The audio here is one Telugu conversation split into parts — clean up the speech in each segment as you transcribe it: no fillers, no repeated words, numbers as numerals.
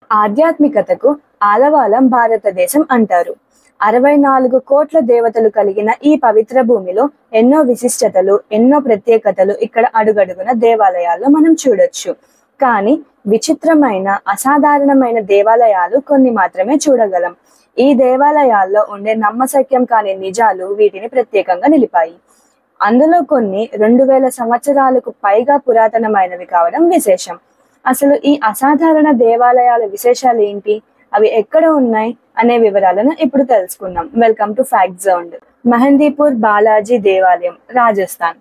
ఆధ్యాత్మికతకు ఆలవాలం భారతదేశం అంటారు. 64 కోట్ల దేవతలు కలిగిన ఈ పవిత్ర భూమిలో ఎన్నో విశిష్టతలు, ఎన్నో ప్రత్యేకతలు ఇక్కడ అడుగడుగున దేవాలయాల్లో మనం చూడొచ్చు. కానీ విచిత్రమైన, అసాధారణమైన దేవాలయాలు కొన్ని మాత్రమే చూడగలం. ఈ దేవాలయాల్లో ఉండే నమ్మశక్యం కాని నిజాలు వీటిని ప్రత్యేకంగా నిలిపాయి. అందులో కొన్ని 2000 సంవత్సరాలకు పైగా పురాతనమైనవి కావడం విశేషం. అసలు ఈ అసాధారణ దేవాలయాల విశేషాలు ఏంటి, అవి ఎక్కడ ఉన్నాయి అనే వివరాలను ఇప్పుడు తెలుసుకుందాం. Welcome to fact zone. Mehandipur Balaji దేవాలయం, రాజస్థాన్.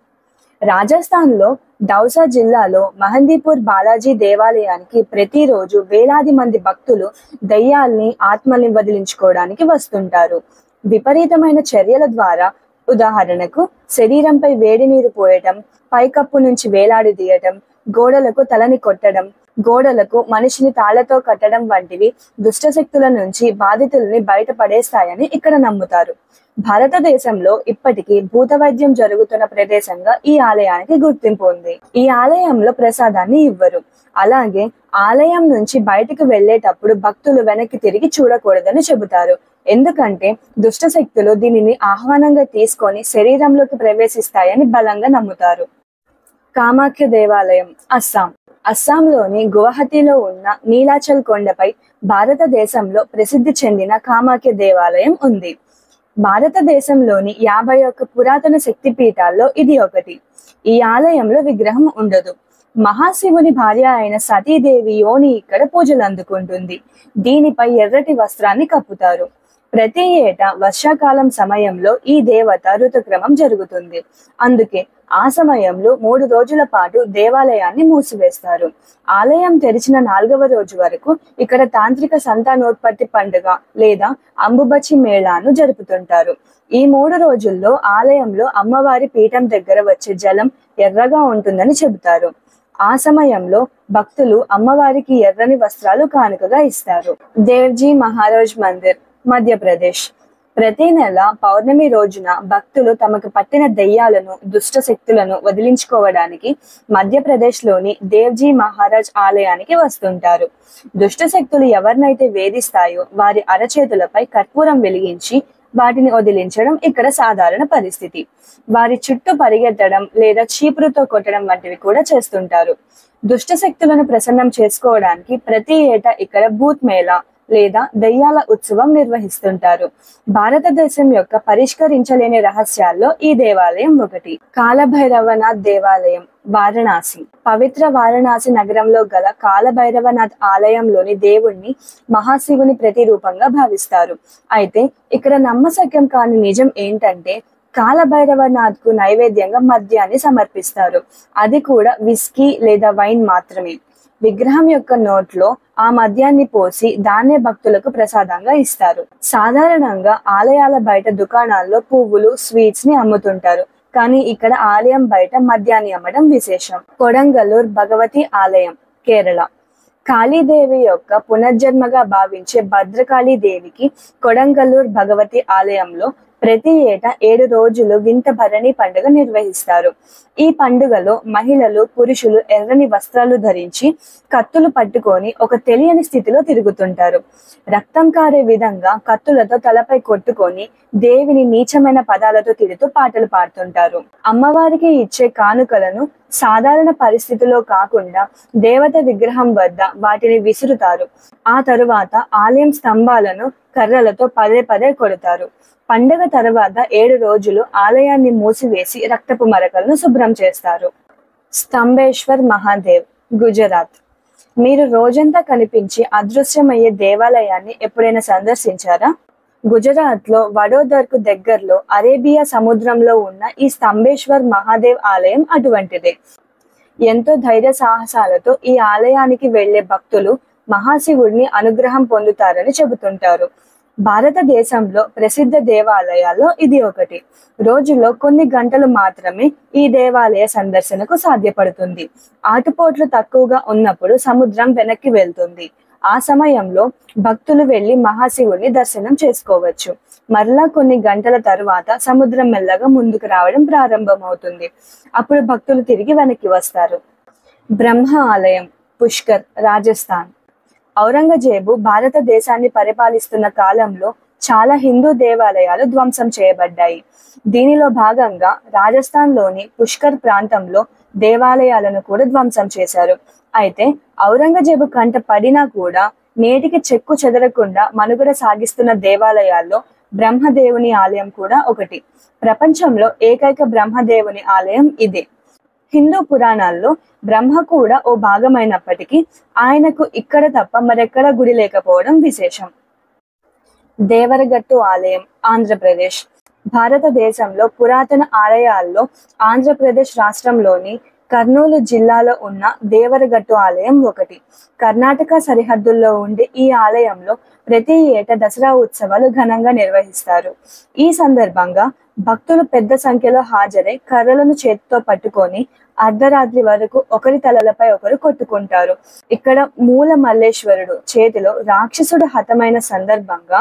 రాజస్థాన్ లో దౌసా జిల్లాలో మెహందీపూర్ బాలాజీ దేవాలయానికి ప్రతిరోజు వేలాది మంది భక్తులు దయ్యాల్ని, ఆత్మల్ని వదిలించుకోవడానికి వస్తుంటారు. విపరీతమైన చర్యల ద్వారా, ఉదాహరణకు శరీరంపై వేడి నీరు పోయటం, పైకప్పు నుంచి వేలాడదీయటం, గోడలకు తలని కొట్టడం, గోడలకు మనిషిని తాళ్లతో కట్టడం వంటివి దుష్టశక్తుల నుంచి బాధితుల్ని బయటపడేస్తాయని ఇక్కడ నమ్ముతారు. భారతదేశంలో ఇప్పటికీ భూత వైద్యం జరుగుతున్న ప్రదేశంగా ఈ ఆలయానికి గుర్తింపు ఉంది. ఈ ఆలయంలో ప్రసాదాన్ని ఇవ్వరు. అలాగే ఆలయం నుంచి బయటకు వెళ్లేటప్పుడు భక్తులు వెనక్కి తిరిగి చూడకూడదని చెబుతారు. ఎందుకంటే దుష్టశక్తులు దీనిని ఆహ్వానంగా తీసుకొని శరీరంలోకి ప్రవేశిస్తాయని బలంగా నమ్ముతారు. కామాఖ్య దేవాలయం, అస్సాం. అస్సాంలోని గువాహటిలో ఉన్న నీలాచల్ కొండపై భారతదేశంలో ప్రసిద్ధి చెందిన కామాఖ్య దేవాలయం ఉంది. భారతదేశంలోని 51 పురాతన శక్తి పీఠాల్లో ఇది ఒకటి. ఈ ఆలయంలో విగ్రహం ఉండదు. మహాశివుని భార్య అయిన సతీదేవి యోని ఇక్కడ పూజలు అందుకుంటుంది. దీనిపై ఎర్రటి వస్త్రాన్ని కప్పుతారు. ప్రతి ఏటా వర్షాకాలం సమయంలో ఈ దేవత ఋతుక్రమం జరుగుతుంది. అందుకే ఆ సమయంలో 3 రోజుల పాటు దేవాలయాన్ని మూసివేస్తారు. ఆలయం తెరిచిన 4వ రోజు వరకు ఇక్కడ తాంత్రిక సంతానోత్పత్తి పండుగ లేదా అంబుబచి మేళాను జరుపుతుంటారు. ఈ 3 రోజుల్లో ఆలయంలో అమ్మవారి పీఠం దగ్గర వచ్చే జలం ఎర్రగా ఉంటుందని చెబుతారు. ఆ సమయంలో భక్తులు అమ్మవారికి ఎర్రని వస్త్రాలు కానుకగా ఇస్తారు. దేవ్జీ మహారాజ్ మందిర్, మధ్యప్రదేశ్. ప్రతి నెల పౌర్ణమి రోజున భక్తులు తమకు పట్టిన దెయ్యాలను, దుష్ట శక్తులను వదిలించుకోవడానికి మధ్యప్రదేశ్ లోని దేవ్జీ మహారాజ్ ఆలయానికి వస్తుంటారు. దుష్ట శక్తులు ఎవరినైతే వేధిస్తాయో వారి అరచేతులపై కర్పూరం వెలిగించి వాటిని వదిలించడం ఇక్కడ సాధారణ పరిస్థితి. వారి చుట్టూ పరిగెత్తడం లేదా చీపురుతో కొట్టడం వంటివి కూడా చేస్తుంటారు. దుష్ట శక్తులను ప్రసన్నం చేసుకోవడానికి ప్రతి ఏటా ఇక్కడ భూత్ మేళా లేదా దయ్యాల ఉత్సవం నిర్వహిస్తుంటారు. భారతదేశం యొక్క పరిష్కరించలేని రహస్యాల్లో ఈ దేవాలయం ఒకటి. కాలభైరవనాథ్ దేవాలయం, వారణాసి. పవిత్ర వారణాసి నగరంలో గల కాలభైరవనాథ్ ఆలయంలోని దేవుణ్ణి మహాశివుని ప్రతిరూపంగా భావిస్తారు. అయితే ఇక్కడ నమ్మశక్యం కాని నిజం ఏంటంటే కాలభైరవనాథ్ కు నైవేద్యంగా మద్యాన్ని సమర్పిస్తారు. అది కూడా విస్కీ లేదా వైన్ మాత్రమే. విగ్రహం యొక్క నోట్లో ఆ మద్యాన్ని పోసి దాన్నే భక్తులకు ప్రసాదంగా ఇస్తారు. సాధారణంగా ఆలయాల బయట దుకాణాల్లో పువ్వులు, స్వీట్స్ ని అమ్ముతుంటారు. కానీ ఇక్కడ ఆలయం బయట మద్యాన్ని అమ్మడం విశేషం. కొడంగల్లూర్ భగవతి ఆలయం, కేరళ. కాళీదేవి యొక్క పునర్జన్మగా భావించే భద్రకాళీ దేవికి కొడంగల్లూర్ భగవతి ఆలయంలో ప్రతి ఏటా 7 రోజులు వింత భరణి పండుగ నిర్వహిస్తారు. ఈ పండుగలో మహిళలు, పురుషులు ఎర్రని వస్త్రాలు ధరించి కత్తులు పట్టుకొని ఒక తెలియని స్థితిలో తిరుగుతుంటారు. రక్తం కారే విధంగా కత్తులతో తలపై కొట్టుకొని దేవిని నీచమైన పదాలతో తిడుతూ పాటలు పాడుతుంటారు. అమ్మవారికి ఇచ్చే కానుకలను సాధారణ పరిస్థితిలో కాకుండా దేవత విగ్రహం వద్ద వాటిని విసురుతారు. ఆ తరువాత ఆలయం స్తంభాలను కర్రలతో పదే పదే కొడతారు. పండుగ తర్వాత 7 రోజులు ఆలయాన్ని మూసివేసి రక్తపు మరకలను శుభ్రం చేస్తారు. స్తంభేశ్వర్ మహాదేవ్, గుజరాత్. మీరు రోజంతా కనిపించి అదృశ్యమయ్యే దేవాలయాన్ని ఎప్పుడైనా సందర్శించారా? గుజరాత్ లో వడోదర్ కు దగ్గరలో అరేబియా సముద్రంలో ఉన్న ఈ స్తంభేశ్వర్ మహాదేవ్ ఆలయం అటువంటిదే. ఎంతో ధైర్య సాహసాలతో ఈ ఆలయానికి వెళ్లే భక్తులు మహాశివుడిని అనుగ్రహం పొందుతారని చెబుతుంటారు. భారతదేశంలో ప్రసిద్ధ దేవాలయాల్లో ఇది ఒకటి. రోజులో కొన్ని గంటలు మాత్రమే ఈ దేవాలయ సందర్శనకు సాధ్యపడుతుంది. ఆటుపోట్లు తక్కువగా ఉన్నప్పుడు సముద్రం వెనక్కి వెళ్తుంది. ఆ సమయంలో భక్తులు వెళ్లి మహాశివుడిని దర్శనం చేసుకోవచ్చు. మరలా కొన్ని గంటల తరువాత సముద్రం మెల్లగా ముందుకు రావడం ప్రారంభమవుతుంది. అప్పుడు భక్తులు తిరిగి వెనక్కి వస్తారు. బ్రహ్మ ఆలయం, పుష్కర్, రాజస్థాన్. ఔరంగజేబు భారతదేశాన్ని పరిపాలిస్తున్న కాలంలో చాలా హిందూ దేవాలయాలు ధ్వంసం చేయబడ్డాయి. దీనిలో భాగంగా రాజస్థాన్లోని పుష్కర్ ప్రాంతంలో దేవాలయాలను కూడా ధ్వంసం చేశారు. అయితే ఔరంగజేబు కంట పడినా కూడా నేటికి చెక్కు చెదరకుండా మనుగడ సాగిస్తున్న దేవాలయాల్లో బ్రహ్మదేవుని ఆలయం కూడా ఒకటి. ప్రపంచంలో ఏకైక బ్రహ్మదేవుని ఆలయం ఇదే. హిందూ పురాణాల్లో బ్రహ్మ కూడా ఓ భాగమైనప్పటికీ ఆయనకు ఇక్కడ తప్ప మరెక్కడ గుడి లేకపోవడం విశేషం. దేవరగట్టు ఆలయం, ఆంధ్రప్రదేశ్. భారతదేశంలో పురాతన ఆలయాల్లో ఆంధ్రప్రదేశ్ రాష్ట్రంలోని కర్నూలు జిల్లాలో ఉన్న దేవరగట్టు ఆలయం ఒకటి. కర్ణాటక సరిహద్దుల్లో ఉండే ఈ ఆలయంలో ప్రతి ఏటా దసరా ఉత్సవాలు ఘనంగా నిర్వహిస్తారు. ఈ సందర్భంగా భక్తులు పెద్ద సంఖ్యలో హాజరై కర్రలను చేతితో పట్టుకొని అర్ధరాత్రి వరకు ఒకరి తలలపై ఒకరు కొట్టుకుంటారు. ఇక్కడ మూల మల్లేశ్వరుడు చేతిలో రాక్షసుడు హతమైన సందర్భంగా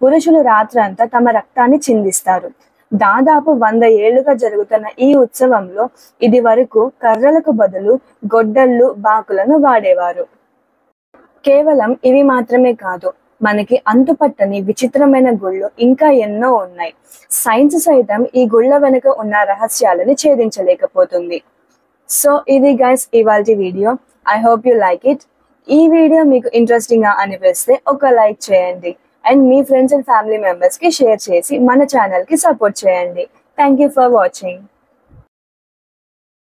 పురుషులు రాత్రంతా తమ రక్తాన్ని చిందిస్తారు. దాదాపు 100 ఏళ్లుగా జరుగుతున్న ఈ ఉత్సవంలో ఇది వరకు కర్రలకు బదులు గొడ్డళ్ళు, బాకులను వాడేవారు. కేవలం ఇవి మాత్రమే కాదు, మనకి అంతుపట్టని విచిత్రమైన గుళ్ళు ఇంకా ఎన్నో ఉన్నాయి. సైన్స్ సైతం ఈ గుళ్ళ వెనుక ఉన్న రహస్యాలని ఛేదించలేకపోతుంది. సో ఇది గైస్ ఇవాల్టి video. I hope you like it. ఈ వీడియో మీకు ఇంట్రెస్టింగ్ గా అనిపిస్తే ఒక లైక్ చేయండి and me friends and family members కి షేర్ చేసి మన ఛానల్ కి సపోర్ట్ చేయండి. Thank you for watching.